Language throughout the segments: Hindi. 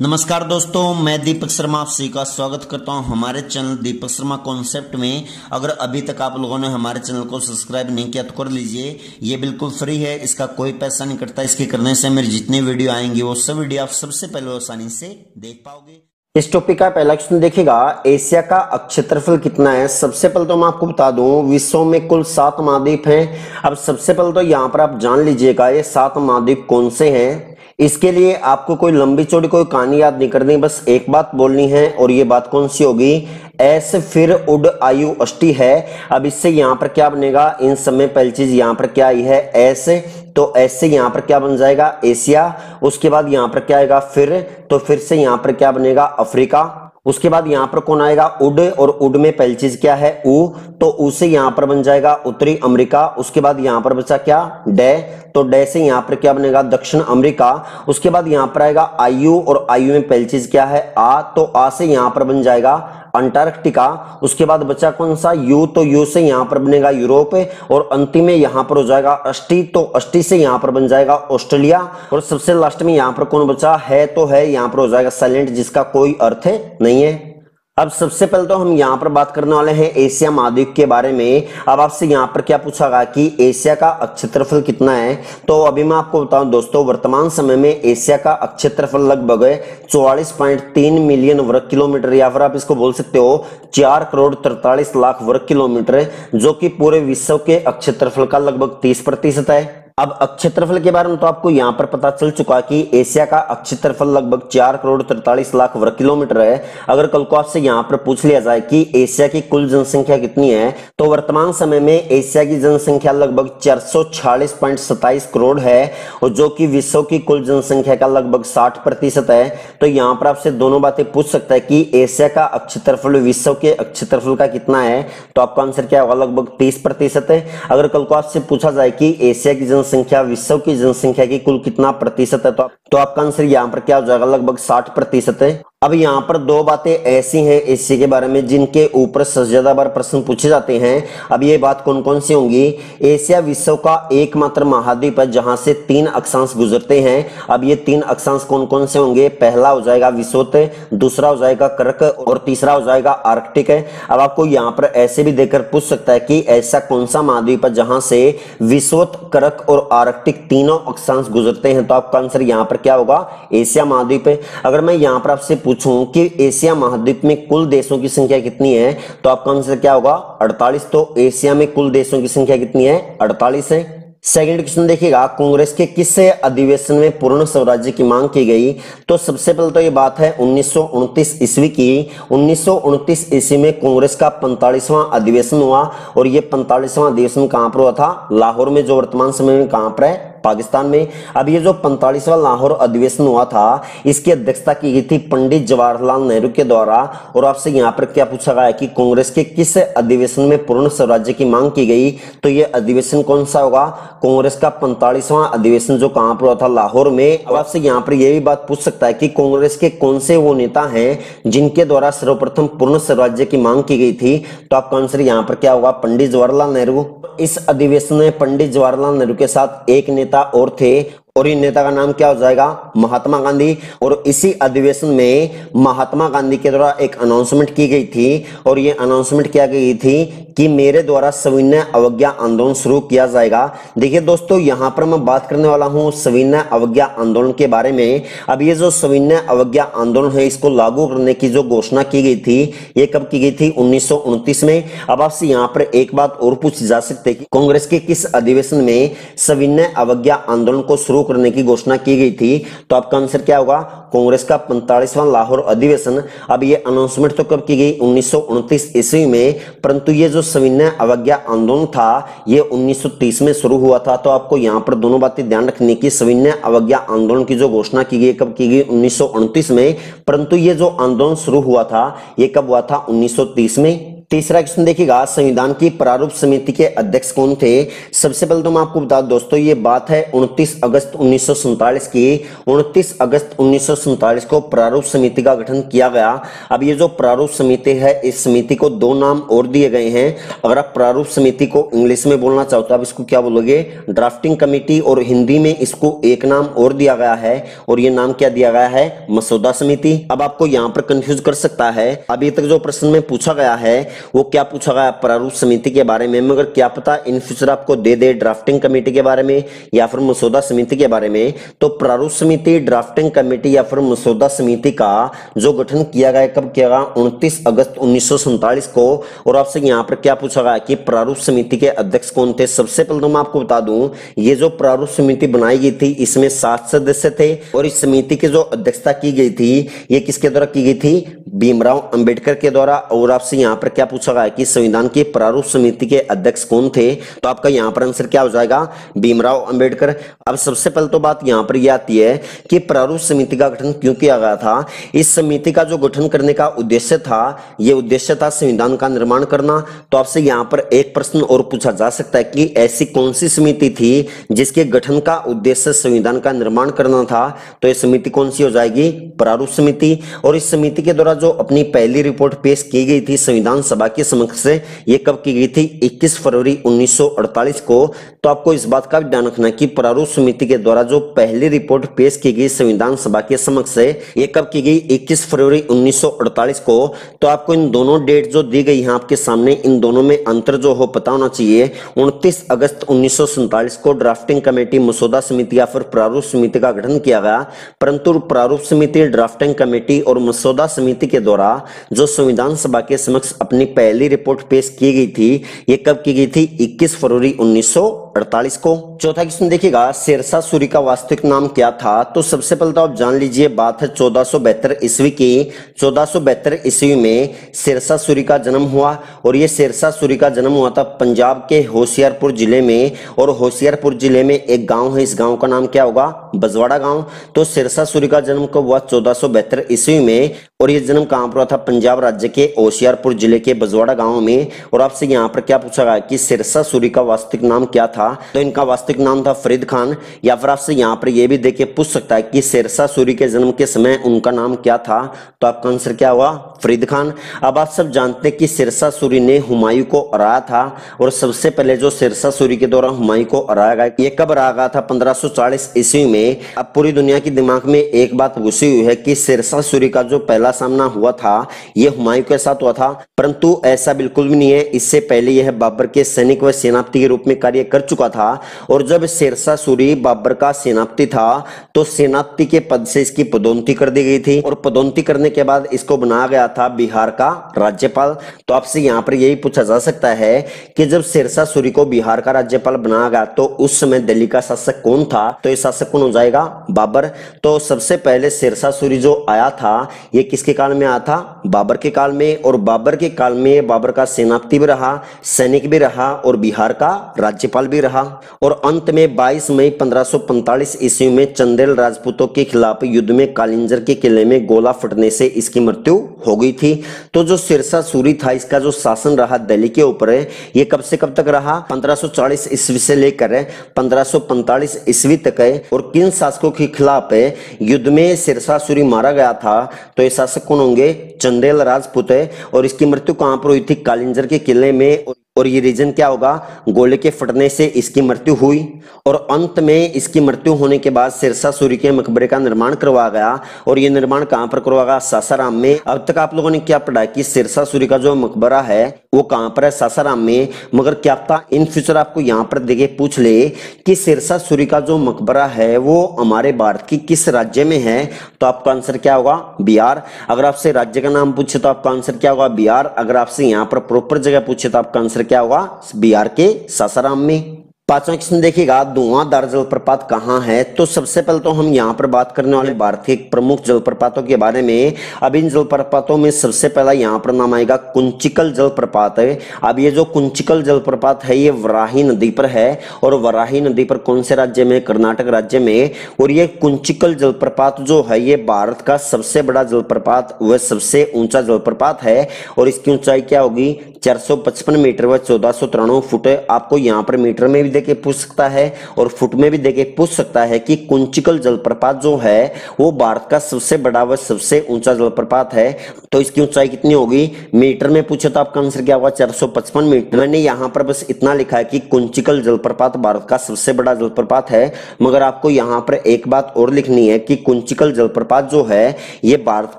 नमस्कार दोस्तों, मैं दीपक शर्मा आप सभी का स्वागत करता हूं हमारे चैनल दीपक शर्मा कॉन्सेप्ट में। अगर अभी तक आप लोगों ने हमारे चैनल को सब्सक्राइब नहीं किया तो कर लीजिए। ये बिल्कुल फ्री है, इसका कोई पैसा नहीं कटता। इसके करने से मेरी जितनी वीडियो आएंगी वो सब वीडियो आप सबसे पहले आसानी से देख पाओगे। इस टॉपिक का पहला क्वेश्चन देखिएगा, एशिया का क्षेत्रफल कितना है। सबसे पहले तो मैं आपको बता दूं, विश्व में कुल 7 महाद्वीप हैं। अब सबसे पहले तो यहाँ पर आप जान लीजिएगा ये 7 महाद्वीप कौन से हैं। इसके लिए आपको कोई लंबी चौड़ी कोई कहानी याद नहीं करनी, बस एक बात बोलनी है और ये बात कौन सी होगी, एस फिर उड आयु अष्टि है। अब इससे यहाँ पर क्या बनेगा, इन सब में पहली चीज यहाँ पर क्या आई है, एस, तो एस से यहाँ पर क्या बन जाएगा, एशिया। उसके बाद यहाँ पर क्या आएगा, फिर, तो फिर से यहाँ पर क्या बनेगा, अफ्रीका। उसके बाद यहाँ पर कौन आएगा, उड, और उड में पहली चीज क्या है, ऊ, तो ऊ से यहाँ पर बन जाएगा उत्तरी अमेरिका। उसके बाद यहाँ पर बचा क्या, डे, तो डे से यहाँ पर क्या बनेगा, दक्षिण अमेरिका। उसके बाद यहाँ पर आएगा आयु, और आयु में पहली चीज क्या है, आ, तो आ से यहाँ पर बन जाएगा अंटार्कटिका। उसके बाद बचा कौन सा, यू, तो यू से यहाँ पर बनेगा यूरोप, और अंतिम में यहाँ पर हो जाएगा अष्टि, तो अष्टि से यहाँ पर बन जाएगा ऑस्ट्रेलिया। और सबसे लास्ट में यहाँ पर कौन बचा है, तो है यहाँ पर हो जाएगा साइलेंट, जिसका कोई अर्थ नहीं है। अब सबसे पहले तो हम यहाँ पर बात करने वाले हैं एशिया महाद्वीप के बारे में। अब आपसे यहाँ पर क्या पूछा गया कि एशिया का क्षेत्रफल कितना है। तो अभी मैं आपको बताऊं दोस्तों, वर्तमान समय में एशिया का क्षेत्रफल लगभग 44.3 मिलियन वर्ग किलोमीटर, या फिर आप इसको बोल सकते हो 4 करोड़ 43 लाख वर्ग किलोमीटर, जो कि पूरे विश्व के क्षेत्रफल का लगभग 30% है। अब क्षेत्रफल के बारे में तो आपको यहाँ पर पता चल चुका कि एशिया का क्षेत्रफल लगभग 4 करोड़ 43 लाख वर्ग किलोमीटर है। अगर कल को आपसे यहाँ पर पूछ लिया जाए कि एशिया की कुल जनसंख्या कितनी है, तो वर्तमान समय में एशिया की जनसंख्या लगभग 446.27 करोड़ है, और जो कि विश्व की कुल जनसंख्या का लगभग 60% है। तो यहाँ पर आपसे दोनों बातें पूछ सकता है कि एशिया का क्षेत्रफल विश्व के क्षेत्रफल का कितना है, तो आपका आंसर क्या होगा, लगभग 30% है। अगर कल को आपसे पूछा जाए कि एशिया की संख्या विश्व की जनसंख्या की कुल कितना प्रतिशत है, तो आपका आंसर यहाँ पर क्या हो जाएगा, लगभग 60% है। अब यहाँ पर दो बातें ऐसी हैं एशिया के बारे में जिनके ऊपर सबसे ज्यादा बार प्रश्न पूछे जाते हैं। अब ये बात कौन कौन सी होंगी, एशिया विश्व का एकमात्र महाद्वीप है जहां से 3 अक्षांश गुजरते हैं। अब ये 3 अक्षांश कौन कौन से होंगे, पहला हो जाएगा विषुवत, दूसरा हो जाएगा कर्क, और तीसरा हो जाएगा आर्कटिक है। अब आपको यहाँ पर ऐसे भी देकर पूछ सकता है कि ऐसा कौन सा महाद्वीप है जहां से विषुवत, कर्क और आर्कटिक तीनों अक्षांश गुजरते हैं, तो आपका आंसर यहाँ पर क्या होगा, एशिया महाद्वीप है। अगर मैं यहाँ पर आपसे पूछूं कि एशिया महाद्वीप में कुल देशों की संख्या कितनी है, तो आपका आंसर क्या होगा, 48। तो एशिया में कुल देशों की संख्या कितनी है, 48 है। सेकंड क्वेश्चन देखिएगा, कांग्रेस के किस अधिवेशन में पूर्ण स्वराज्य की मांग की गई। तो सबसे पहले तो ये बात है 1929 ईस्वी की। 1929 ईस्वी में कांग्रेस का 45वां अधिवेशन हुआ, और ये 45वां अधिवेशन कहां पर हुआ था, लाहौर में, जो वर्तमान समय में कहां पर है, पाकिस्तान में। अब ये जो 45वां लाहौर अधिवेशन हुआ था, इसकी अध्यक्षता की गई थी पंडित जवाहरलाल नेहरू के द्वारा। और आपसे यहाँ पर क्या पूछा गया है कि कांग्रेस के किस अधिवेशन में पूर्ण स्वराज्य की मांग की गई, तो ये अधिवेशन कौन सा होगा, कांग्रेस का 45वां अधिवेशन जो कहां पर हुआ था, लाहौर में। अब आपसे यहाँ पर यह भी बात पूछ सकता है कि कांग्रेस के कौन से वो नेता हैं जिनके द्वारा सर्वप्रथम पूर्ण स्वराज्य की मांग की गई थी, तो आपका आंसर यहाँ पर क्या होगा, पंडित जवाहरलाल नेहरू। इस अधिवेशन में पंडित जवाहरलाल नेहरू के साथ एक नेता और थे, और इन नेता का नाम क्या हो जाएगा, महात्मा गांधी। और इसी अधिवेशन में महात्मा गांधी के द्वारा एक अनाउंसमेंट की गई थी, और ये अनाउंसमेंट क्या गई थी कि मेरे द्वारा सविनय अवज्ञा आंदोलन शुरू किया जाएगा। देखिए दोस्तों, यहाँ पर मैं बात करने वाला हूँ सविनय अवज्ञा आंदोलन के बारे में। अब ये जो सविनय अवज्ञा आंदोलन है, इसको लागू करने की जो घोषणा की गई थी, ये कब की गई थी, 1929 में। अब आपसे यहाँ पर एक बात और पूछी जा सकती है कि कांग्रेस के किस अधिवेशन में सविनय अवज्ञा आंदोलन को शुरू करने की घोषणा की गई थी, तो आपका आंसर क्या होगा, कांग्रेस का 45वां लाहौर अधिवेशन। अब ये अनाउंसमेंट तो कब की गई, 1929 ईस्वी में, परंतु ये जो सविनय अवज्ञा आंदोलन था ये 1930 में शुरू हुआ था। तो आपको यहाँ पर दोनों बातें ध्यान रखनी की, सविनय अवज्ञा आंदोलन की जो घोषणा की गई कब की गई, 1929 में, परंतु ये जो आंदोलन शुरू हुआ था ये कब हुआ था, 1930 में। तीसरा क्वेश्चन देखिएगा, संविधान की प्रारूप समिति के अध्यक्ष कौन थे? सबसे पहले तो मैं आपको बता दूं दोस्तों, ये बात है 29 अगस्त 1947 की। 29 अगस्त 1947 को प्रारूप समिति का गठन किया गया। अब ये जो प्रारूप समिति है, इस समिति को दो नाम और दिए गए हैं। अगर आप प्रारूप समिति को इंग्लिश में बोलना चाहो तो आप इसको क्या बोलोगे? Drafting committee. और हिंदी में इसको एक नाम और दिया गया है, और ये नाम क्या दिया गया है? मसौदा समिति। अब आपको यहाँ पर कंफ्यूज कर सकता है, अभी तक जो प्रश्न में पूछा गया है वो क्या पूछा गया? प्रारूप समिति के बारे में। मगर क्या पता इन फ्यूचर आपको दे दे ड्राफ्टिंग कमेटी के बारे में या फिर मसौदा समिति के बारे में। तो प्रारूप समिति, ड्राफ्टिंग कमेटी या फिर मसौदा समिति का जो गठन किया गया, कब किया गया? 29 अगस्त 1947 को। और आपसे यहाँ पर क्या पूछा गया कि प्रारूप समिति के अध्यक्ष कौन थे? सबसे पहले तो मैं आपको बता दूं, ये जो प्रारूप समिति बनाई गई थी इसमें 7 सदस्य थे, और इस समिति की जो अध्यक्षता की गई थी ये किसके द्वारा की गई थी? भीमराव अंबेडकर के द्वारा। और आपसे यहाँ पर क्या पूछा गया कि संविधान की प्रारूप समिति के अध्यक्ष कौन थे? तो आपका यहाँ पर आंसर क्या हो जाएगा? भीमराव अंबेडकर। अब सबसे पहले तो बात यहाँ पर यह आती है कि प्रारूप समिति का गठन क्यों किया गया था। इस समिति का जो गठन करने का उद्देश्य था, ये उद्देश्य था संविधान का निर्माण करना। तो आपसे यहाँ पर एक प्रश्न और पूछा जा सकता है कि ऐसी कौन सी समिति थी जिसके गठन का उद्देश्य संविधान का निर्माण करना था? तो ये समिति कौन सी हो जाएगी? प्रारूप समिति। और इस समिति के द्वारा जो अपनी पहली रिपोर्ट पेश की गई थी संविधान सभा के समक्ष, ये कब की गई थी? 21 फरवरी 1948 को। तो आपको इस बात का भी ध्यान रखना कि प्रारूप समिति के द्वारा जो पहली रिपोर्ट पेश की गई संविधान सभा के समक्ष, ये कब की गई? 21 फरवरी 1948 को। तो आपको इन दोनों डेट जो दी गई है आपके सामने, इन दोनों में अंतर जो हो पता होना चाहिए। 29 अगस्त 1947 को ड्राफ्टिंग कमेटी, मसौदा समिति या फिर प्रारूप समिति का गठन किया गया, परंतु प्रारूप समिति, ड्राफ्टिंग कमेटी और मसौदा समिति के द्वारा जो संविधान सभा के समक्ष अपनी पहली रिपोर्ट पेश की गई थी, ये कब की गई थी? 21 फरवरी 1948 को। चौथा क्वेश्चन देखिएगा, शेरशाह सूरी का वास्तविक नाम क्या था? तो सबसे पहले तो आप जान लीजिए, बात है 1472 ईस्वी की। 1472 ईस्वी में शेरशाह सूरी का जन्म हुआ, और ये शेरशाह सूरी का जन्म हुआ था पंजाब के होशियारपुर जिले में। और होशियारपुर जिले में एक गांव है, इस गांव का नाम क्या होगा? बजवाड़ा गांव। तो शेरशाह सूरी का जन्म कब हुआ? 1472 ईस्वी में। और ये जन्म कहां पर हुआ था? पंजाब राज्य के होशियारपुर जिले के बजवाड़ा गांव में। और आपसे यहाँ पर क्या पूछा गया कि शेरशाह सूरी का वास्तविक नाम क्या था? तो इनका वास्तविक नाम था फरीद खान। या फिर आपसे यहाँ पर यह भी देख पूछ सकता है कि शेरशाह सूरी के जन्म के समय उनका नाम क्या था? तो आपका आंसर क्या हुआ? फरीद खान। अब आप सब जानते हैं कि शेरशाह सूरी ने हुमायूं को हराया था, और सबसे पहले जो शेरशाह सूरी के द्वारा हुमायूं को हराया गया, ये कब हराया गया था? 1540 ईस्वी में। अब पूरी दुनिया के दिमाग में एक बात घुसी हुई है कि शेरशाह सूरी का जो पहला सामना हुआ था ये हुमायूं के साथ हुआ था, परंतु ऐसा बिल्कुल भी नहीं है। इससे पहले यह बाबर के सैनिक व सेनापति के रूप में कार्य कर चुका था। और जब शेरशाह सूरी बाबर का सेनापति था तो सेनापति के पद से इसकी पदोन्नति कर दी गई थी, और पदोन्नति करने के बाद इसको बनाया गया था बिहार का राज्यपाल। तो आपसे यहाँ पर यही पूछा जा सकता है कि जब शेरशाह सूरी को बिहार का राज्यपाल बनाया गया तो उस समय दिल्ली का शासक कौन था? तो ये शासक कौन हो जाएगा? बाबर। तो सबसे पहले शेरशाह सूरी जो आया था ये किसके काल में आया था? बाबर के काल में। और बाबर के काल में बाबर का सेनापति भी रहा, सैनिक भी रहा, और बिहार का राज्यपाल भी रहा। और अंत में 22 मई 1545 ईस्वी में चंदेल राजपूतों के खिलाफ युद्ध में कालिंजर के किले में गोला फटने से इसकी मृत्यु हो गई थी। तो जो शेरशाह सूरी था, इसका जो शासन रहा दिल्ली के ऊपर, ये कब से कब तक रहा? 1540 ईस्वी से लेकर 1545 ईस्वी तक है। और किन शासकों के खिलाफ युद्ध में शेरशाह सूरी मारा गया था? तो ये शासक कौन होंगे? चंदेल राजपूत है। और इसकी मृत्यु कहां पर हुई थी? कालिंजर के किले में। और ये रीजन क्या होगा? गोले के फटने से इसकी मृत्यु हुई। और अंत में इसकी मृत्यु होने के बाद शेरशाह सूरी के मकबरे का निर्माण करवाया गया। और ये निर्माण कहां पर करवाया गया? सासाराम में। अब तक आप लोगों ने क्या पढ़ा कि शेरशाह सूरी का जो मकबरा है वो कहां पर है? सासाराम में। मगर क्या पता इन फ्यूचर आपको यहाँ पर देखे पूछ ले कि शेरशाह सूरी का जो मकबरा है वो हमारे भारत की किस राज्य में है? तो आपका आंसर क्या होगा? बिहार। अगर आपसे राज्य का नाम पूछे तो आपका आंसर क्या होगा? बिहार। अगर आपसे यहाँ पर प्रॉपर जगह पूछे तो आपका आंसर क्या होगा? बिहार के सासाराम में। पांचवा क्वेश्चन देखिएगा, धुआंधार जलप्रपात कहाँ है। तो सबसे पहले तो हम यहाँ पर बात करने वाले भारत के प्रमुख जलप्रपातों के बारे में। अब इन जलप्रपातों में सबसे पहला यहाँ पर नाम आएगा कुंचिकल जलप्रपात है। अब ये जो कुंचिकल जलप्रपात है ये वराही नदी पर है, और वराही नदी पर कौन से राज्य में, कर्नाटक राज्य में। और ये कुंचिकल जलप्रपात जो है ये भारत का सबसे बड़ा जलप्रपात व सबसे ऊंचा जलप्रपात है, और इसकी ऊंचाई क्या होगी, 455 मीटर व 1493 फुट। आपको यहाँ पर मीटर में भी देके पूछ सकता है और फुट में भी देके पूछ सकता है कि कुंचिकल जलप्रपात जो है वो भारत का सबसे बड़ा व सबसे ऊंचा जलप्रपात है। तो इसकी ऊंचाई कितनी होगी, मीटर में पूछे तो आपका आंसर क्या होगा, 455 मीटर। मैंने यहाँ पर बस इतना लिखा है कि कुंचिकल जलप्रपात भारत का सबसे बड़ा जलप्रपात है, मगर आपको यहाँ पर एक बात और लिखनी है कि कुंचिकल जलप्रपात जो है ये भारत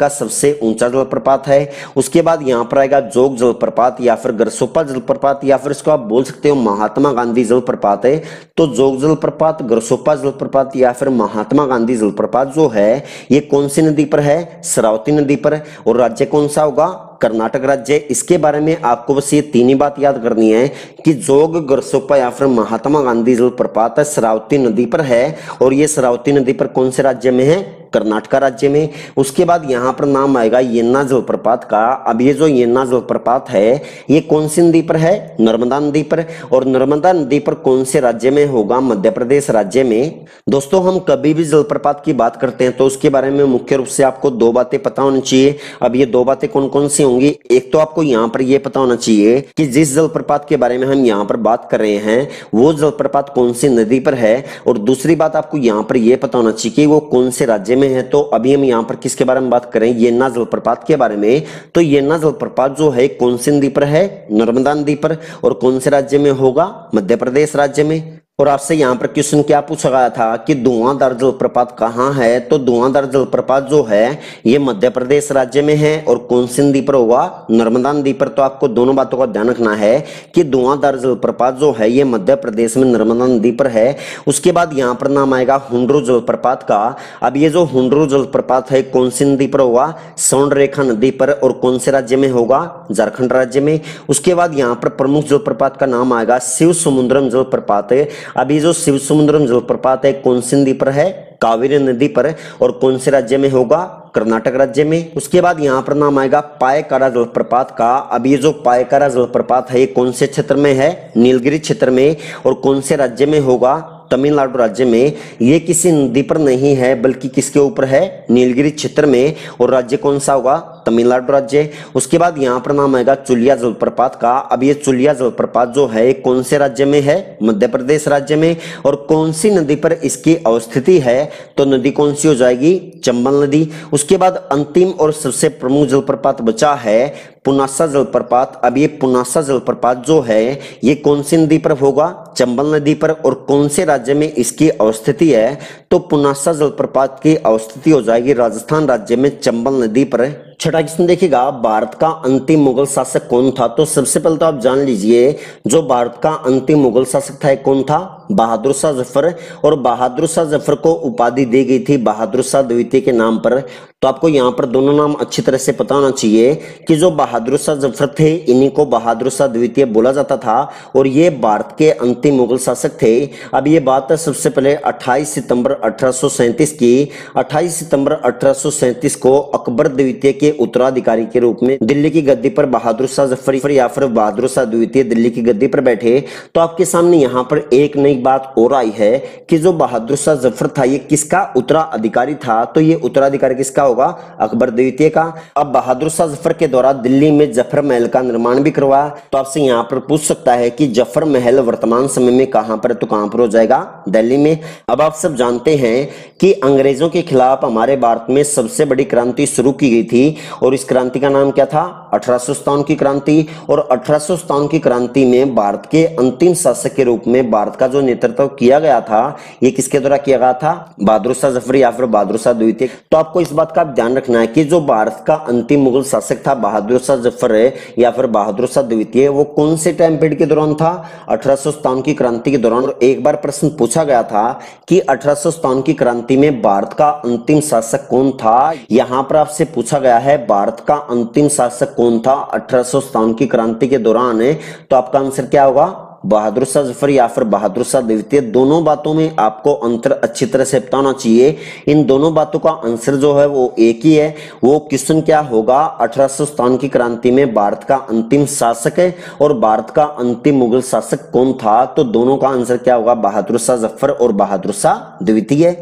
का सबसे ऊंचा जलप्रपात है। उसके बाद यहाँ पर आएगा जोग जलप्रपात या फिर गरसोपा जलप्रपात, या फिर इसको आप बोल सकते हो महात्मा गांधी जलप्रपात है। तो जोग जलप्रपात, गरसोपा जलप्रपात या फिर महात्मा गांधी जलप्रपात जो है ये कौन सी नदी पर है, शरावती नदी पर। और राज्य कौन सा होगा, कर्नाटक राज्य। इसके बारे में आपको बस ये तीन ही बात याद करनी है कि जोग, गरसोपा या फिर महात्मा गांधी जलप्रपात शरावती नदी पर है, और ये शरावती नदी पर कौन से राज्य में है, कर्नाटक राज्य में। उसके बाद यहाँ पर नाम आएगा येन्ना जलप्रपात का। अब ये जो येन्ना जलप्रपात है ये कौन सी नदी पर है, नर्मदा नदी पर। और नर्मदा नदी पर कौन से राज्य में होगा, मध्य प्रदेश राज्य में। दोस्तों हम कभी भी जलप्रपात की बात करते हैं तो उसके बारे में मुख्य रूप से आपको दो बातें पता होनी चाहिए। अब ये दो बातें कौन कौन सी होंगी, एक तो आपको यहाँ पर यह पता होना चाहिए कि जिस जलप्रपात के बारे में हम यहाँ पर बात कर रहे हैं वो जलप्रपात कौन सी नदी पर है, और दूसरी बात आपको यहाँ पर यह पता होना चाहिए कि वो कौन से राज्य में है। तो अभी हम यहाँ पर किसके बारे में बात करें, येन्ना जलप्रपात के बारे में। तो येन्ना जलप्रपात जो है कौन सी नदी पर है, नर्मदा नदी पर, और कौन से राज्य में होगा, मध्य प्रदेश राज्य में। और आपसे यहाँ पर क्वेश्चन क्या पूछा गया था कि धुआंधार जलप्रपात कहाँ है। तो धुआंधार जलप्रपात जो है ये मध्य प्रदेश राज्य में है, और कौन सी नदी पर होगा, नर्मदा नदी पर। तो आपको दोनों बातों का ध्यान रखना है कि धुआंधार जलप्रपात जो है ये मध्य प्रदेश में नर्मदा नदी पर है। उसके बाद यहाँ पर नाम आएगा हुंड्रू जलप्रपात का। अब ये जो हुंड्रू जलप्रपात है कौन सी नदी पर होगा, स्वर्णरेखा नदी पर, और कौन से राज्य में होगा, झारखंड राज्य में। उसके बाद यहाँ पर प्रमुख जलप्रपात का नाम आएगा शिव समुद्रम जलप्रपात है। अभी जो शिव समुद्रम जलप्रपात है कौन सी नदी पर है, कावेरी नदी पर, और कौन से राज्य में होगा, कर्नाटक राज्य में। उसके बाद यहाँ पर नाम आएगा पायकारा जलप्रपात का। अब ये जो पायकारा जलप्रपात है ये कौन से क्षेत्र में है, नीलगिरी क्षेत्र में, और कौन से राज्य में होगा, तमिलनाडु राज्य में। ये किसी नदी पर नहीं है बल्कि किसके ऊपर है, नीलगिरी क्षेत्र में, और राज्य कौन सा होगा, तमिलनाडु राज्य। उसके बाद यहाँ पर नाम आएगा चुलिया जलप्रपात का। अब ये चुलिया जलप्रपात जो है कौन से राज्य में है, मध्य प्रदेश राज्य में, और कौन सी नदी पर इसकी अवस्थिति है, तो नदी कौन सी हो जाएगी, चंबल नदी। उसके बाद अंतिम और सबसे प्रमुख जलप्रपात बचा है पुनासा जलप्रपात। अब ये पुनासा जलप्रपात जो है ये कौन सी नदी पर होगा, चंबल नदी पर, और कौन से राज्य में इसकी अवस्थिति है, तो पुनासा जलप्रपात की अवस्थिति हो जाएगी राजस्थान राज्य में, चंबल नदी पर। छठा क्वेश्चन देखिएगा, भारत का अंतिम मुगल शासक कौन था। तो सबसे पहले तो आप जान लीजिए जो भारत का अंतिम मुगल शासक था कौन था, बहादुर शाह जफर। और बहादुर शाह जफर को उपाधि दी गई थी बहादुर शाह द्वितीय के नाम पर। तो आपको यहाँ पर दोनों नाम अच्छी तरह से पता होना चाहिए कि जो बहादुर शाह जफर थे इन्हीं को बहादुर शाह द्वितीय बोला जाता था, और ये भारत के अंतिम मुगल शासक थे। अब ये बात है सबसे पहले 28 सितंबर 1837 की। 28 सितंबर 1837 को अकबर द्वितीय के उत्तराधिकारी के रूप में दिल्ली की गद्दी पर बहादुर शाह जफर या फिर बहादुर शाह द्वितीय दिल्ली की गद्दी पर बैठे। तो आपके सामने यहाँ पर एक नई बात और आई है कि जो बहादुर शाह जफर था ये किसका उत्तराधिकारी था, तो ये उत्तराधिकारी किसका होगा, अकबर द्वितीय का। अब बहादुर शाह जफर के द्वारा दिल्ली में जफर महल का निर्माण भी करवाया। तो आपसे यहाँ पर पूछ सकता है कि जफर महल वर्तमान समय में कहां पर है, तो कहां पर हो जाएगा, दिल्ली में। अब आप सब जानते हैं कि अंग्रेजों के खिलाफ हमारे भारत में सबसे बड़ी क्रांति शुरू की गई थी, और इस क्रांति का नाम क्या था, 1857 की क्रांति। और 1857 की क्रांति में भारत के अंतिम शासक के रूप में भारत का जो नेतृत्व किया गया था ये किसके द्वारा किया गया था, बहादुर शाह जफर या फिर बहादुर शाह द्वितीय। तो आपको इस बात का ध्यान रखना है कि जो भारत का अंतिम मुगल शासक था बहादुर शाह जफर या फिर बहादुर शाह द्वितीय, वो कौन से टाइम पीरियड के दौरान था, 1857 की क्रांति के दौरान। और एक बार प्रश्न पूछा गया था कि 1857 की क्रांति में भारत का अंतिम शासक कौन था। यहां पर आपसे पूछा गया है भारत का अंतिम शासक कौन था 1857 की क्रांति के दौरान, तो आपका आंसर क्या होगा, बहादुर शाह जफर या फिर बहादुर शाह द्वितीय? दोनों बातों में आपको अंतर अच्छी तरह से पता होना चाहिए। इन दोनों बातों का आंसर जो है वो एक ही है। वो क्वेश्चन क्या होगा, 1857 की क्रांति में भारत का अंतिम शासक है और भारत का अंतिम मुगल शासक कौन था? तो दोनों का आंसर क्या होगा, बहादुर शाह जफर और बहादुर शाह द्वितीय।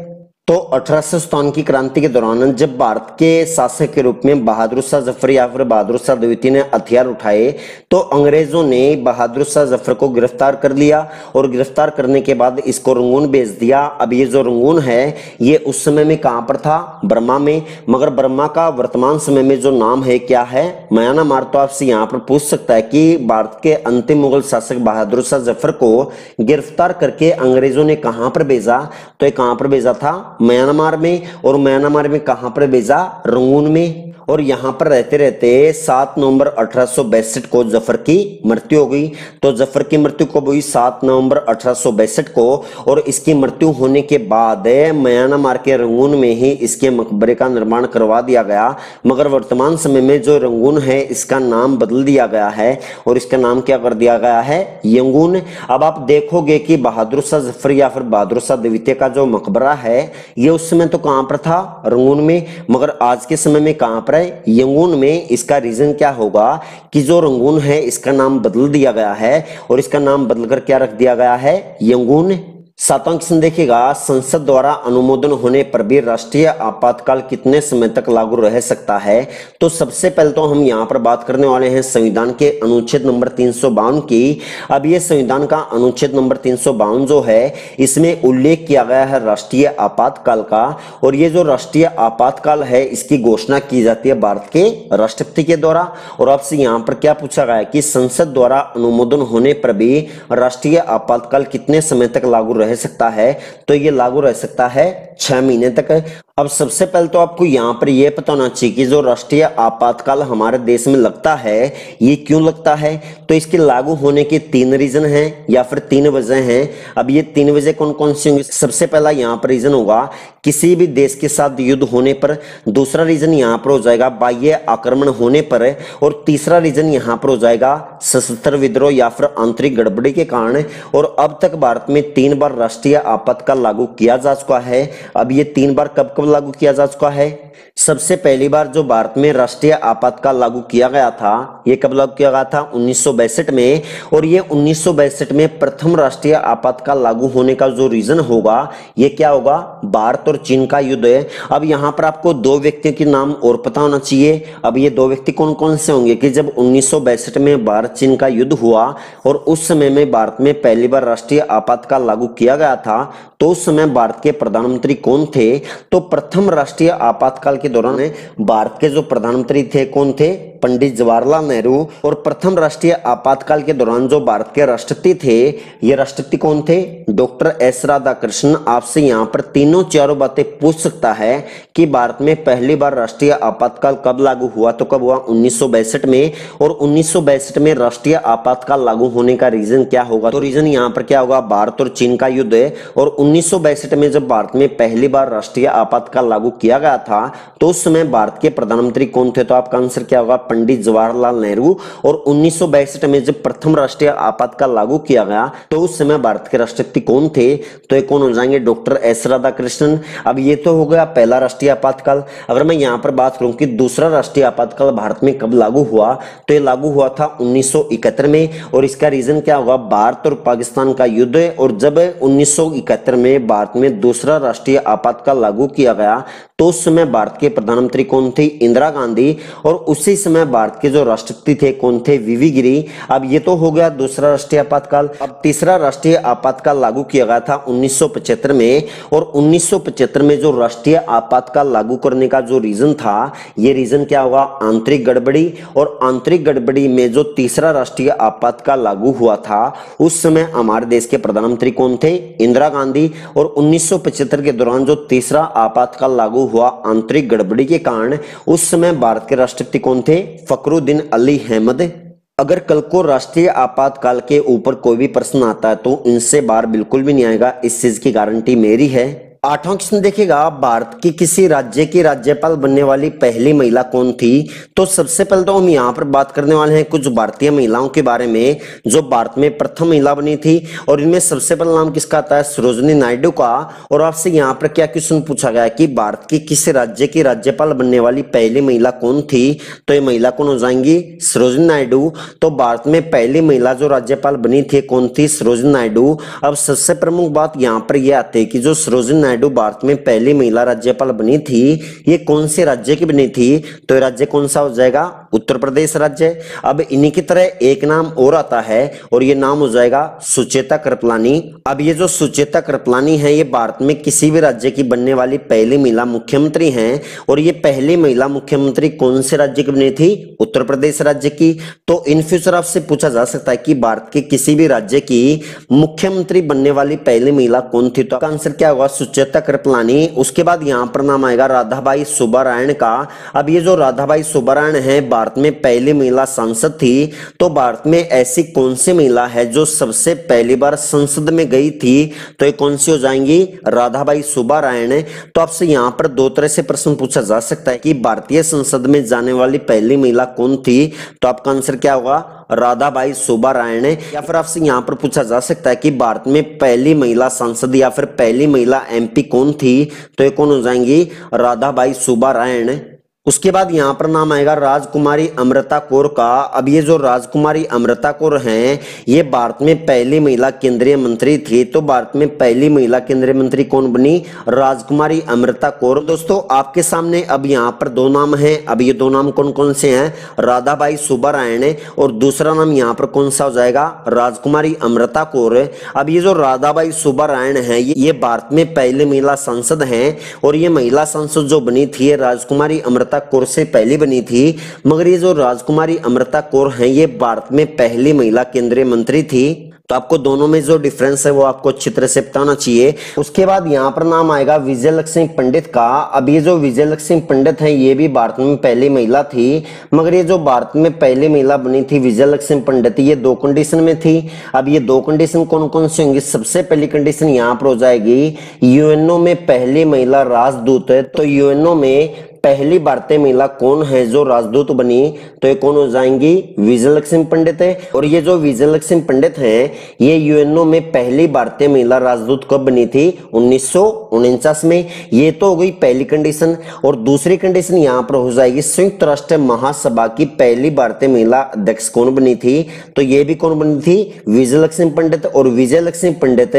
तो 1857 की क्रांति के दौरान जब भारत के शासक के रूप में बहादुर शाह जफर या फिर बहादुर शाह द्वितीय ने हथियार उठाए तो अंग्रेजों ने बहादुर शाह जफर को गिरफ्तार कर लिया और गिरफ्तार करने के बाद इसको रंगून भेज दिया। अब ये जो रंगून है ये उस समय में कहां पर था, बर्मा में, मगर बर्मा का वर्तमान समय में जो नाम है क्या है, म्यांमार। तो आपसे यहाँ पर पूछ सकता है कि भारत के अंतिम मुगल शासक बहादुर शाह जफर को गिरफ्तार करके अंग्रेजों ने कहां पर भेजा? तो ये कहां पर भेजा था, म्यांमार में। और म्यांमार में कहां पर भेजा, रंगून में। और यहां पर रहते रहते 7 नवंबर 1862 को जफर की मृत्यु हो गई। तो जफर की मृत्यु कब हुई, 7 नवंबर 1862 को। और इसकी मृत्यु होने के बाद म्यांमार के रंगून में ही इसके मकबरे का निर्माण करवा दिया गया। मगर वर्तमान समय में जो रंगून है इसका नाम बदल दिया गया है और इसका नाम क्या कर दिया गया है, यंगून। अब आप देखोगे कि बहादुर शाह जफर या फिर बहादुर शाह द्वितीय का जो मकबरा है ये उस समय तो कहां पर था, रंगून में, मगर आज के समय में कहां पर है, यंगून में। इसका रीजन क्या होगा कि जो रंगून है इसका नाम बदल दिया गया है और इसका नाम बदलकर क्या रख दिया गया है, यंगून। 7वां क्वेश्चन देखिएगा, संसद द्वारा अनुमोदन होने पर भी राष्ट्रीय आपातकाल कितने समय तक लागू रह सकता है? तो सबसे पहले तो हम यहाँ पर बात करने वाले हैं संविधान के अनुच्छेद नंबर 352 की। अब ये संविधान का अनुच्छेद नंबर 352 जो है इसमें उल्लेख किया गया है राष्ट्रीय आपातकाल का। और ये जो राष्ट्रीय आपातकाल है इसकी घोषणा की जाती है भारत के राष्ट्रपति के द्वारा। और आपसे यहाँ पर क्या पूछा गया कि संसद द्वारा अनुमोदन होने पर भी राष्ट्रीय आपातकाल कितने समय तक लागू रह सकता है? तो ये लागू रह सकता है 6 महीने तक। अब सबसे पहले तो आपको यहाँ पर यह पता होना चाहिए कि जो राष्ट्रीय आपातकाल हमारे देश में लगता है ये क्यों लगता है। तो इसके लागू होने के 3 रीजन हैं या फिर 3 वजह हैं। अब ये 3 वजह कौन कौन सी होंगी? सबसे पहला यहाँ पर रीजन होगा किसी भी देश के साथ युद्ध होने पर। दूसरा रीजन यहाँ पर हो जाएगा बाह्य आक्रमण होने पर। और तीसरा रीजन यहाँ पर हो जाएगा सशस्त्र विद्रोह या फिर आंतरिक गड़बड़ी के कारण। और अब तक भारत में 3 बार राष्ट्रीय आपातकाल लागू किया जा चुका है। अब ये 3 बार कब कब लागू किया जा चुका है? सबसे पहली बार जो भारत में राष्ट्रीय आपातकाल लागू किया गया था ये कब लागू किया गया था, 1962 में। और ये 1962 में प्रथम राष्ट्रीय आपातकाल लागू होने का जो रीजन होगा ये क्या होगा, भारत और चीन का युद्ध है। अब यहाँ पर आपको 2 व्यक्तियों के नाम और पता होना चाहिए। अब ये 2 व्यक्ति कौन कौन से होंगे कि जब 1962 में भारत चीन का युद्ध हुआ और उस समय में भारत में पहली बार राष्ट्रीय आपातकाल लागू किया गया था तो उस समय भारत के प्रधानमंत्री कौन थे? तो प्रथम राष्ट्रीय आपातकाल के दौरान भारत के जो प्रधानमंत्री थे कौन थे, पंडित जवाहरलाल नेहरू। और प्रथम राष्ट्रीय आपातकाल के दौरान जो भारत के राष्ट्रपति थे ये राष्ट्रपति कौन थे, डॉक्टर एस राधाकृष्णन। आपसे यहाँ पर तीनों चारों बातें पूछ सकता है कि भारत में पहली बार राष्ट्रीय आपातकाल कब लागू हुआ? तो कब हुआ, 1962 में। और 1962 में राष्ट्रीय आपातकाल लागू होने का रीजन क्या होगा? तो रीजन यहाँ पर क्या होगा, भारत और चीन का युद्ध है। और 1962 में जब भारत में पहली बार राष्ट्रीय आपातकाल लागू किया गया था तो उस समय भारत के प्रधानमंत्री कौन थे? तो आपका आंसर क्या होगा, पंडित जवाहरलाल नेहरू। और 1962 में जब प्रथम राष्ट्रीय आपातकाल लागू किया गया तो उस समय भारत के राष्ट्रपति कौन थे? तो ये कौन हो जाएंगे, डॉक्टर एस राधाकृष्णन। अब ये तो हो गया पहला राष्ट्रीय आपातकाल। अगर मैं यहाँ पर बात करूं कि दूसरा राष्ट्रीय आपातकाल भारत में कब लागू हुआ तो ये लागू हुआ था 1971 में। और इसका रीजन क्या होगा, भारत और पाकिस्तान का युद्ध। और जब 1971 में भारत में दूसरा राष्ट्रीय आपातकाल लागू किया गया तो उस समय भारत के प्रधानमंत्री कौन थी, इंदिरा गांधी। और उसी समय भारत के जो राष्ट्रपति थे कौन थे, वीवी गिरी। अब ये तो हो गया दूसरा राष्ट्रीय आपातकाल। अब तीसरा राष्ट्रीय आपातकाल लागू किया गया था 1975 में। और 1975 में जो राष्ट्रीय आपातकाल लागू करने का जो रीजन था ये रीजन क्या होगा, आंतरिक गड़बड़ी। और आंतरिक गड़बड़ी में जो तीसरा राष्ट्रीय आपातकाल लागू हुआ था उस समय हमारे देश के प्रधानमंत्री कौन थे, इंदिरा गांधी। और 1975 के दौरान जो तीसरा आपातकाल लागू हुआ आंतरिक गड़बड़ी के कारण उस समय भारत के राष्ट्रपति कौन थे, फखरुद्दीन अली अहमद। अगर कल को राष्ट्रीय आपातकाल के ऊपर कोई भी प्रश्न आता है तो इनसे बाहर बिल्कुल भी नहीं आएगा, इस चीज की गारंटी मेरी है। 8वां क्वेश्चन देखिएगा, भारत के किसी राज्य की राज्यपाल बनने वाली पहली महिला कौन थी? तो सबसे पहले तो हम यहाँ पर बात करने वाले हैं कुछ भारतीय महिलाओं के बारे में जो भारत में प्रथम महिला बनी थी, और इनमें सबसे पहला नाम किसका आता है? सरोजिनी नायडू का। और आपसे यहाँ पर क्या क्वेश्चन पूछा गया कि भारत के किसी राज्य की राज्यपाल बनने वाली पहली महिला कौन थी? तो ये महिला कौन हो जाएंगी? सरोजिनी नायडू। तो भारत में पहली महिला जो राज्यपाल बनी थी कौन थी? सरोजिनी नायडू। अब सबसे प्रमुख बात यहाँ पर यह आती है कि जो सरोजिनी नायडू भारत में पहली महिला राज्यपाल बनी थी, ये कौन से राज्य की बनी थी? तो राज्य कौन सा हो जाएगा? उत्तर प्रदेश राज्य। अब इन्हीं की तरह एक नाम और आता है और ये नाम हो जाएगा सुचेता कृपलानी। अब ये जो सुचेता कृपलानी है ये भारत में किसी भी राज्य की बनने वाली पहली महिला मुख्यमंत्री हैं, और ये पहली महिला मुख्यमंत्री कौन से राज्य की बनी थी? उत्तर प्रदेश राज्य की। तो इन फ्यूचर आपसे पूछा जा सकता है कि भारत के किसी भी राज्य की मुख्यमंत्री बनने वाली पहली महिला कौन थी? तो आंसर क्या होगा? सुचेता कृपलानी। उसके बाद यहाँ पर नाम आएगा राधाबाई सुब्बारायण का। अब ये जो राधाबाई सुब्बारायण है भारत में पहली महिला सांसद थी। तो भारत में ऐसी कौन सी महिला है जो सबसे पहली बार संसद में गई थी? तो ये कौन सी हो जाएंगी? राधाबाई सुब्बारायण। तो आपसे यहाँ पर दो तरह से प्रश्न पूछा जा सकता है कि भारतीय संसद में जाने वाली पहली महिला कौन थी? तो आपका आंसर क्या होगा? राधाबाई सुब्बारायण। या फिर आपसे यहाँ पर पूछा जा सकता है कि भारत में पहली महिला सांसद या फिर पहली महिला एमपी कौन थी? तो ये कौन हो जाएंगी? राधाबाई सुब्बारायण। उसके बाद यहाँ पर नाम आएगा राजकुमारी अमृता कौर का। अब ये जो राजकुमारी अमृता कौर हैं ये भारत में पहली महिला केंद्रीय मंत्री थी। तो भारत में पहली महिला केंद्रीय मंत्री कौन बनी? राजकुमारी अमृता कौर। दोस्तों आपके सामने अब यहाँ पर दो नाम हैं। अब ये दो नाम कौन कौन से हैं? राधाबाई सुब्बारायण और दूसरा नाम यहाँ पर कौन सा हो जाएगा? राजकुमारी अमृता कौर। अब ये जो राधाबाई सुब्बारायण है ये भारत में पहली महिला सांसद हैं, और ये महिला सांसद जो बनी थी राजकुमारी अमृता कौर से पहली बनी थी। मगर ये जो राजकुमारी अमृता कौर हैं ये भारत में पहली महिला केंद्रीय मंत्री थी। तो आपको दोनों में जो डिफरेंस है वो आपको अच्छी तरह से बताना चाहिए। उसके बाद यहाँ पर नाम आएगा विजय लक्ष्मी पंडित का। अब ये जो विजय लक्ष्मी पंडित है ये भी भारत में पहली महिला थी, मगर ये जो भारत में पहली महिला बनी थी विजय लक्ष्मी पंडित ये दो कंडीशन में थी। अब ये दो कंडीशन कौन कौन सी होंगी? सबसे पहली कंडीशन यहाँ पर हो जाएगी यूएनओ में पहली महिला राजदूत है। तो यूएनओ में पहली भारतीय महिला कौन है जो राजदूत बनी? तो ये कौन हो जाएंगी? विजय लक्ष्मी पंडित है। और ये जो विजय लक्ष्मी पंडित हैं ये यूएनओ में पहली भारतीय महिला राजदूत कब बनी थी? 1949 में। ये तो हो गई पहली कंडीशन। और दूसरी कंडीशन यहाँ पर हो जाएगी संयुक्त राष्ट्र महासभा की पहली भारतीय महिला अध्यक्ष कौन बनी थी? तो ये भी कौन बनी थी? विजय लक्ष्मी पंडित। और विजय लक्ष्मी पंडित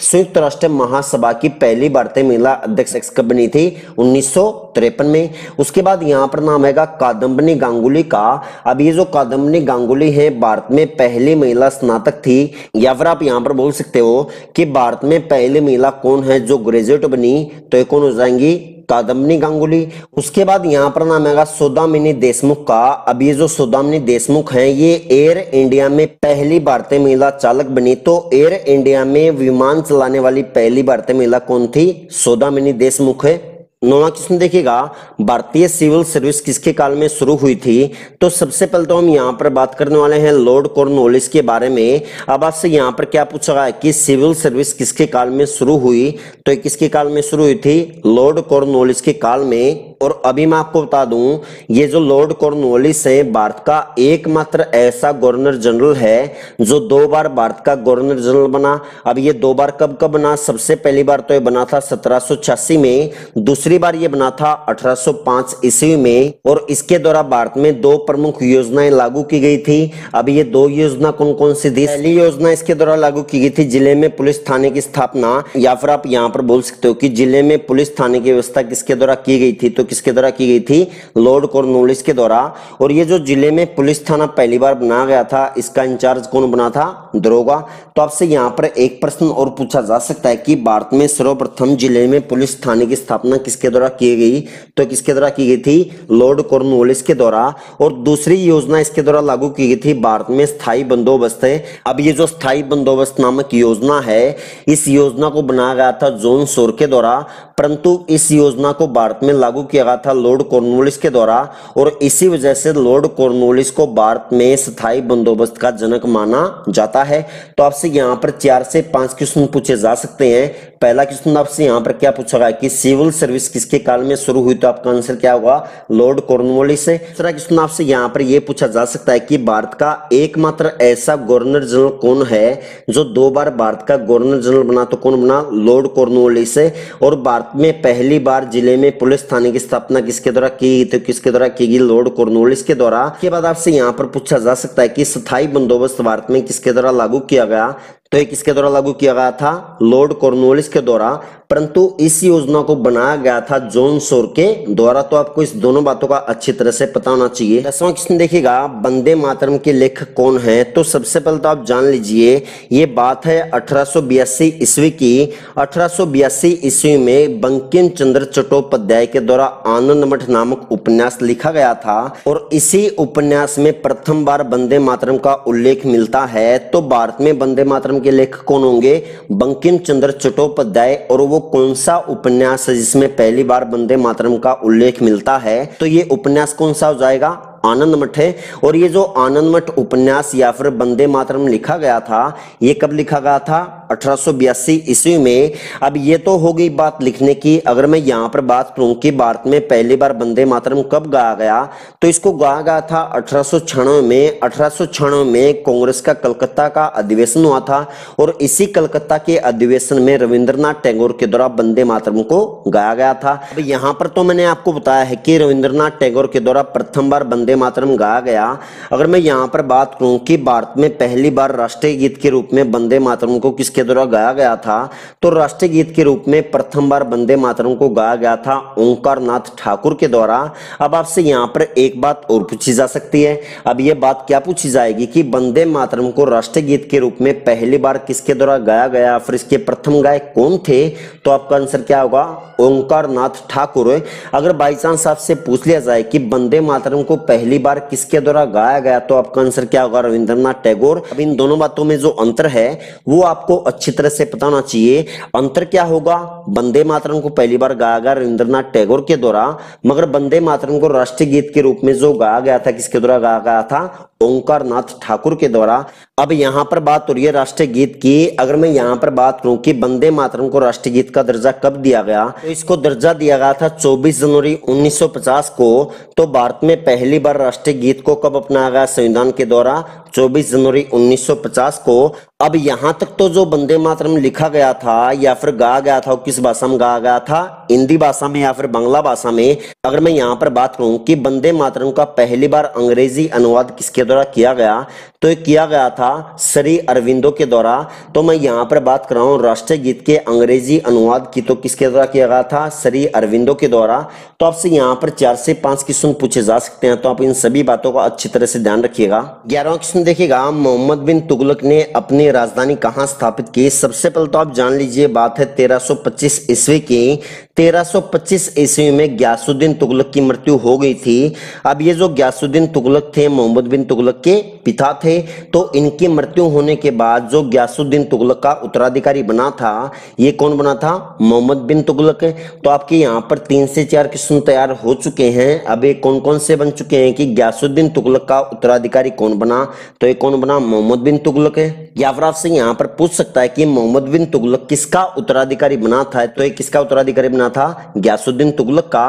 संयुक्त राष्ट्र महासभा की पहली भारतीय महिला अध्यक्ष कब बनी थी? 1953 में। उसके बाद यहाँ पर नाम आएगा कादम्बिनी गांगुली का। अब ये जो कादम्बिनी गांगुली है भारत में पहली महिला स्नातक थी, या फिर आप यहाँ पर बोल सकते हो कि भारत में पहली महिला कौन है जो ग्रेजुएट बनी? तो ये कौन हो जाएंगी? कादम्बिनी गांगुली। उसके बाद यहाँ पर नाम आएगा सौदामिनी देशमुख का। अब ये जो सौदामिनी देशमुख हैं ये एयर इंडिया में पहली भारतीय महिला चालक बनी। तो एयर इंडिया में विमान चलाने वाली पहली भारतीय महिला कौन थी? सौदामिनी देशमुख है। 9वां क्वेश्चन देखिएगा, भारतीय सिविल सर्विस किसके काल में शुरू हुई थी? तो सबसे पहले तो हम यहाँ पर बात करने वाले हैं लॉर्ड कॉर्नवालिस के बारे में। अब आपसे यहाँ पर क्या पूछा गया कि सिविल सर्विस किसके काल में शुरू हुई? तो ये किसके काल में शुरू हुई थी? लॉर्ड कॉर्नवालिस के काल में। और अभी मैं आपको बता दूं ये जो लॉर्ड कॉर्नवालिस है भारत का एकमात्र ऐसा गवर्नर जनरल है जो 2 बार भारत का गवर्नर जनरल बना। अब ये 2 बार कब कब बना? सबसे पहली बार तो ये बना था 1786 में, दूसरी बार ये बना था 1805 ईस्वी में। और इसके द्वारा भारत में 2 प्रमुख योजनाएं लागू की गई थी। अब ये 2 योजना कौन कौन सी थी? पहली योजना इसके द्वारा लागू की गई थी जिले में पुलिस थाने की स्थापना, या फिर आप यहाँ पर बोल सकते हो कि जिले में पुलिस थाने की व्यवस्था किसके द्वारा की गई थी? तो किसके द्वारा की गई थी? लॉर्ड कॉर्नवालिस के द्वारा। और ये जो जिले में पुलिस थाना पहली बार बनाया गया था इसका इंचार्ज कौन बना था? दरोगा। तो आपसे यहाँ पर एक प्रश्न और पूछा जा सकता है कि भारत में सर्वप्रथम जिले में पुलिस थाने की स्थापना किसके द्वारा की गई? तो किसके द्वारा की गई थी? लॉर्ड कॉर्नवालिस के द्वारा। और दूसरी योजना इसके द्वारा लागू की गई थी भारत में स्थायी बंदोबस्त है। अब ये जो स्थायी बंदोबस्त नामक योजना है इस योजना को बनाया गया था जॉन शोर के द्वारा। परंतु इस योजना को भारत में लागू किया गया था लॉर्ड कॉर्नवालिस के द्वारा, और इसी वजह से लॉर्ड कॉर्नवालिस को भारत में स्थायी बंदोबस्त का जनक माना जाता है। तो आपसे यहाँ पर 4 से 5 क्वेश्चन पूछे जा सकते हैं। पहला क्वेश्चन आपसे यहाँ पर क्या पूछा गया कि सिविल सर्विस किसके काल में शुरू हुई, तो आपका आंसर क्या होगा, लॉर्ड कॉर्नवालिस से। दूसरा क्वेश्चन आपसे यहाँ पर यह पूछा जा सकता है कि भारत का एकमात्र ऐसा गवर्नर जनरल कौन है जो 2 बार भारत का गवर्नर जनरल बना, तो कौन बना, लॉर्ड कॉर्नवालिस से। और भारत में पहली बार जिले में पुलिस थाने की स्थापना किसके द्वारा की, तो किसके द्वारा की गई, लॉर्ड कॉर्नवालिस के द्वारा। के बाद आपसे यहाँ पर पूछा जा सकता है कि स्थायी बंदोबस्त भारत में किसके द्वारा लागू किया गया, तो ये किसके द्वारा लागू किया गया था, लॉर्ड कॉर्नवालिस के द्वारा, परंतु इस योजना को बनाया गया था जॉन शोर के द्वारा। तो आपको इस दोनों बातों का अच्छी तरह से पता होना चाहिए। 10वां क्वेश्चन देखिएगा, वंदे मातरम के लेखक कौन है, तो सबसे पहले तो आप जान लीजिए ये बात है 1882 ईस्वी की। 1882 ईस्वी में बंकिम चंद्र चट्टोपाध्याय के द्वारा आनंद मठ नामक उपन्यास लिखा गया था, और इसी उपन्यास में प्रथम बार वंदे मातरम का उल्लेख मिलता है। तो भारत में वंदे मातरम के लेखक कौन होंगे, बंकिम चंद्र चट्टोपाध्याय। और वो कौन सा उपन्यास है जिसमें पहली बार वंदे मातरम का उल्लेख मिलता है, तो ये उपन्यास कौन सा हो जाएगा, आनंद मठ है। और ये जो आनंद मठ उपन्यास या फिर वंदे मातरम लिखा गया था, ये कब लिखा गया था, 1882 ईस्वी में। अब ये तो हो गई बात लिखने की। अगर मैं यहाँ पर बात करूं कि भारत में पहली बार वंदे मातरम कब गाया गया, तो इसको गाया गया था 1896 में। 1896 में कांग्रेस का कलकत्ता का अधिवेशन हुआ था, और इसी कलकत्ता के अधिवेशन में रविंद्रनाथ टैगोर के द्वारा वंदे मातरम को गाया गया था। अब यहाँ पर तो मैंने आपको बताया है कि रविंद्रनाथ टैगोर के द्वारा प्रथम बार वंदे मातरम गाया गया। अगर मैं यहाँ पर बात करूं कि भारत में पहली बार राष्ट्रीय गीत के रूप में वंदे मातरम को किसके द्वारा गाया गया था, तो राष्ट्रीय गीत के रूप में प्रथम बार वंदे मातरम को गाया गया था ओंकार नाथ ठाकुर के द्वारा। अब आपसे यहाँ पर एक बात और पूछी जा सकती है। अब ये बात क्या पूछी जाएगी कि वंदे मातरम को राष्ट्रीय गीत के रूप में पहली बार किसके द्वारा गाया गया, फिर इसके प्रथम गायक कौन थे, तो आपका आंसर क्या होगा, ओंकार नाथ ठाकुर। अगर बाई चांस आपसे पूछ लिया जाए कि वंदे मातरम को पहली बार किसके द्वारा गाया गया, तो आपका आंसर क्या होगा, रविंद्रनाथ टैगोर। अब इन दोनों बातों में जो अंतर है वो आपको अच्छी तरह से पता होना चाहिए। अंतर क्या होगा, वंदे मातरम को पहली बार गाया गया रविंद्रनाथ टैगोर के द्वारा, मगर वंदे मातरम को राष्ट्रीय गीत के रूप में जो गाया गया था किसके द्वारा गाया गया था, ओंकार नाथ ठाकुर के द्वारा। अब यहाँ पर बात हो रही है राष्ट्रीय गीत की। अगर मैं यहाँ पर बात करूं कि वंदे मातरम को राष्ट्रीय गीत का दर्जा कब दिया गया, तो इसको दर्जा दिया गया था 24 जनवरी 1950 को। तो भारत में पहली बार राष्ट्रीय गीत को कब अपनाया गया, संविधान के द्वारा 24 जनवरी 1950 को। अब यहां तक तो जो वंदे मातरम लिखा गया था या फिर गाया गया था, किस भाषा में गाया गया था, हिंदी भाषा में या फिर बांग्ला भाषा में। अगर मैं यहाँ पर बात करूं कि वंदे मातरम का पहली बार अंग्रेजी अनुवाद किसके द्वारा किया गया, तो ये किया गया था श्री अरविंदो के द्वारा। तो मैं यहाँ पर बात कर रहा हूँ राष्ट्रीय गीत के अंग्रेजी अनुवाद की, तो किसके द्वारा किया गया था, श्री अरविंदो के द्वारा। तो आपसे यहाँ पर 4 से 5 क्वेश्चन पूछे जा सकते हैं, तो आप इन सभी बातों का अच्छी तरह से ध्यान रखिएगा। 11वां क्वेश्चन देखिएगा, मोहम्मद बिन तुगलक ने अपनी राजधानी कहाँ स्थापित की। सबसे पहले तो आप जान लीजिए बात है 1325 ईस्वी की। 1325 ईस्वी में ग्यासुद्दीन तुगलक की मृत्यु हो गई थी। अब ये जो ग्यासुद्दीन तुगलक थे मोहम्मद बिन तुगलक के पिता थे, तो इनकी मृत्यु होने के बाद जो ग्यासुद्दीन तुगलक का उत्तराधिकारी बना था, ये कौन बना था, मोहम्मद बिन तुगलक। तो आपके यहाँ पर 3 से 4 क्वेश्चन तैयार हो चुके हैं। अब ये कौन कौन से बन चुके हैं कि ग्यासुद्दीन तुगलक का उत्तराधिकारी कौन बना, तो ये कौन बना, मोहम्मद बिन तुगलक है। या फिर आपसे यहाँ पर पूछ सकता है कि मोहम्मद बिन तुगलक किसका उत्तराधिकारी बना था, तो ये किसका उत्तराधिकारी बना था, ग्यासुद्दीन तुगलक का।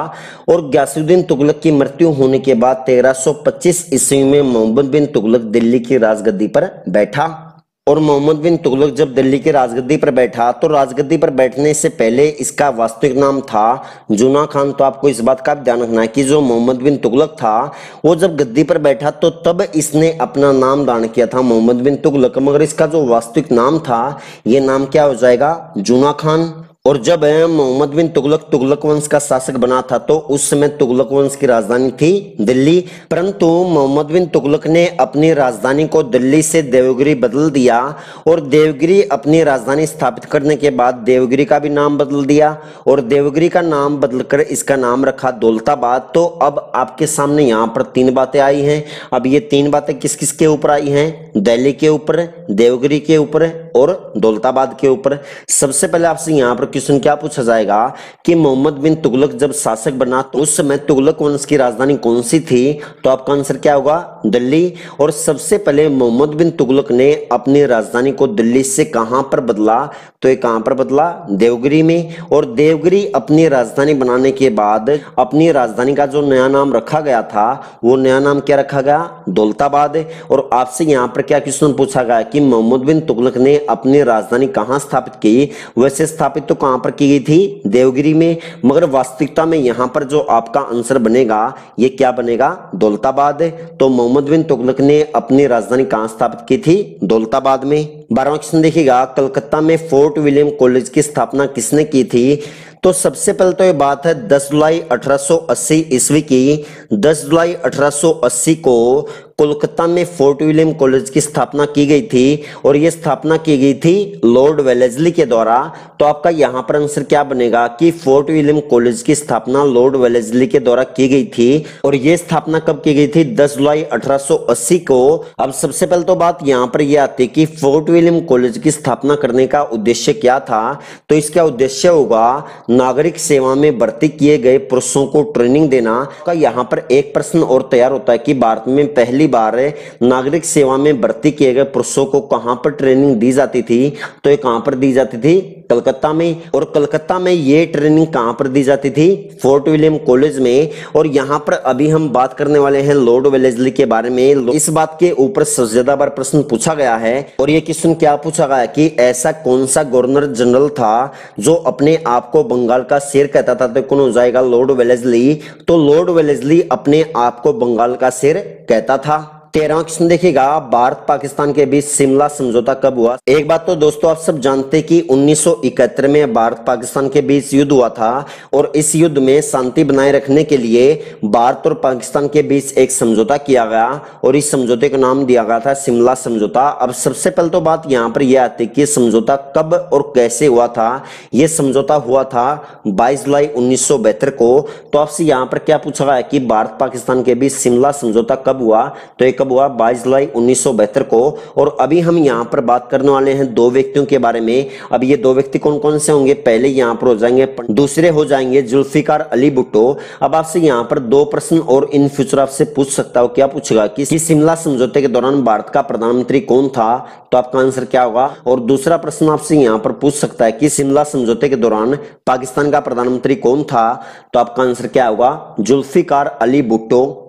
और ग्यासुद्दीन तुगलक की मृत्यु होने के बाद 1325 ईस्वी में मोहम्मद बिन तुगलक दिल्ली की राजगद्दी पर बैठा। और मोहम्मद बिन तुगलक जब दिल्ली की राजगद्दी पर बैठा, तो राजगद्दी पर बैठने से पहले इसका वास्तविक नाम था जूना खान। तो आपको इस बात का ध्यान रखना है कि जो मोहम्मद बिन तुगलक था वो जब गद्दी पर बैठा तो तब इसने अपना नाम धारण किया था मोहम्मद बिन तुगलक, मगर इसका जो वास्तविक नाम था ये नाम क्या हो जाएगा, जूना खान। और जब मोहम्मद बिन तुगलक तुगलक वंश का शासक बना था, तो उस समय तुगलक वंश की राजधानी थी दिल्ली। परंतु मोहम्मद बिन तुगलक ने अपनी राजधानी को दिल्ली से देवगिरी बदल दिया, और देवगिरी अपनी राजधानी स्थापित करने के बाद देवगिरी का भी नाम बदल दिया, और देवगिरी का नाम बदलकर इसका नाम रखा दौलताबाद। तो अब आपके सामने यहाँ पर 3 बातें आई हैं। अब ये 3 बातें किस किस के ऊपर आई हैं, दिल्ली के ऊपर, देवगिरी के ऊपर और दौलताबाद के ऊपर। सबसे पहले आपसे यहाँ पर क्वेश्चन क्या पूछा जाएगा कि मोहम्मद बिन तुगलक जब शासक बना तो उस समय तुगलक वंश की राजधानी कौन सी थी? तो आपका आंसर क्या होगा? दिल्ली। और सबसे पहले मोहम्मद बिन तुगलक ने अपनी राजधानी को दिल्ली से कहां पर बदला? तो ये कहां पर बदला? देवगिरी में। और देवगिरी अपनी राजधानी बनाने के बाद अपनी राजधानी का जो नया नाम रखा गया था वो नया नाम क्या रखा गया? दौलताबाद। और आपसे यहाँ पर क्या क्वेश्चन पूछा गया कि मोहम्मद बिन तुगलक ने अपनी राजधानी कहां स्थापित की? वैसे स्थापित तो कहां पर की गई थी? देवगिरी में, मगर वास्तविकता में यहां पर जो आपका आंसर बनेगा ये क्या बनेगा? दौलताबाद। तो मोहम्मद बिन तुगलक ने अपनी राजधानी कहां स्थापित की थी? दौलताबाद में। 12वां क्वेश्चन देखिएगा, कलकत्ता में फोर्ट विलियम कॉलेज की स्थापना किसने की थी? तो सबसे पहले तो ये बात है 10 जुलाई 1880 ईस्वी की। 10 जुलाई 1880 को कोलकाता में फोर्ट विलियम कॉलेज की स्थापना की गई थी और यह स्थापना की गई थी लॉर्ड वेलेस्ली के द्वारा। तो आपका यहां पर आंसर क्या बनेगा कि फोर्ट विलियम कॉलेज की स्थापना लॉर्ड वेलेस्ली के द्वारा की गई थी। और यह स्थापना कब की गई थी? 10 जुलाई 1880 को। अब सबसे पहले तो बात यहां पर यह आती है कि फोर्ट विलियम कॉलेज की स्थापना करने का उद्देश्य क्या था? तो इसका उद्देश्य होगा नागरिक सेवा में भर्ती किए गए पुरुषों को ट्रेनिंग देना। का यहां पर एक प्रश्न और तैयार होता है कि भारत में पहली बार नागरिक सेवा में भर्ती किए गए पुरुषों को कहां पर ट्रेनिंग दी जाती थी? तो ये कहां पर दी जाती थी? कलकत्ता में। और कलकत्ता में ये ट्रेनिंग कहां पर दी जाती थी? फोर्ट विलियम कॉलेज में। और यहां पर अभी हम बात करने वाले हैं लॉर्ड वेलेस्ली के बारे में। इस बात के ऊपर सबसे ज्यादा बार प्रश्न पूछा गया है और ये क्वेश्चन क्या पूछा गया कि ऐसा कौन सा गवर्नर जनरल था जो अपने आप को बंगाल का शेर कहता था? तो कौन हो जाएगा? Lord Wellesley. तो लॉर्ड वेलेस्ली अपने आप को बंगाल का शेर कहता था। 13वां क्वेश्चन देखिएगा, भारत पाकिस्तान के बीच शिमला समझौता कब हुआ? एक बात तो दोस्तों आप सब जानते कि 1971 में भारत पाकिस्तान के बीच युद्ध हुआ था और इस युद्ध में शांति बनाए रखने के लिए भारत और पाकिस्तान के बीच एक समझौता किया गया और इस समझौते का नाम दिया गया था शिमला समझौता। अब सबसे पहले तो बात यहाँ पर यह आती है कि समझौता कब और कैसे हुआ था? यह समझौता हुआ था 22 जुलाई 1972 को। तो आपसे यहाँ पर क्या पूछा गया कि भारत पाकिस्तान के बीच शिमला समझौता कब हुआ? तो एक हुआ 22 जुलाई 1972 को। और अभी हम यहां पर बात करने वाले हैं दो व्यक्तियों के बारे में। अब ये दो व्यक्ति कौन कौन से होंगे? पहले यहां पर हो जाएंगे, दूसरे हो जाएंगे जुल्फिकार अली भुट्टो। अब आपसे यहां पर दो प्रश्न और इन फ्यूचर आपसे पूछ सकता हो। क्या पूछेगा कि शिमला समझौते के दौरान भारत का प्रधानमंत्री कौन था? तो आपका आंसर क्या होगा? और दूसरा प्रश्न आपसे यहां पर पूछ सकता है कि शिमला समझौते के दौरान पाकिस्तान का प्रधानमंत्री कौन था? तो आपका आंसर क्या होगा? जुल्फिकार अली भुट्टो।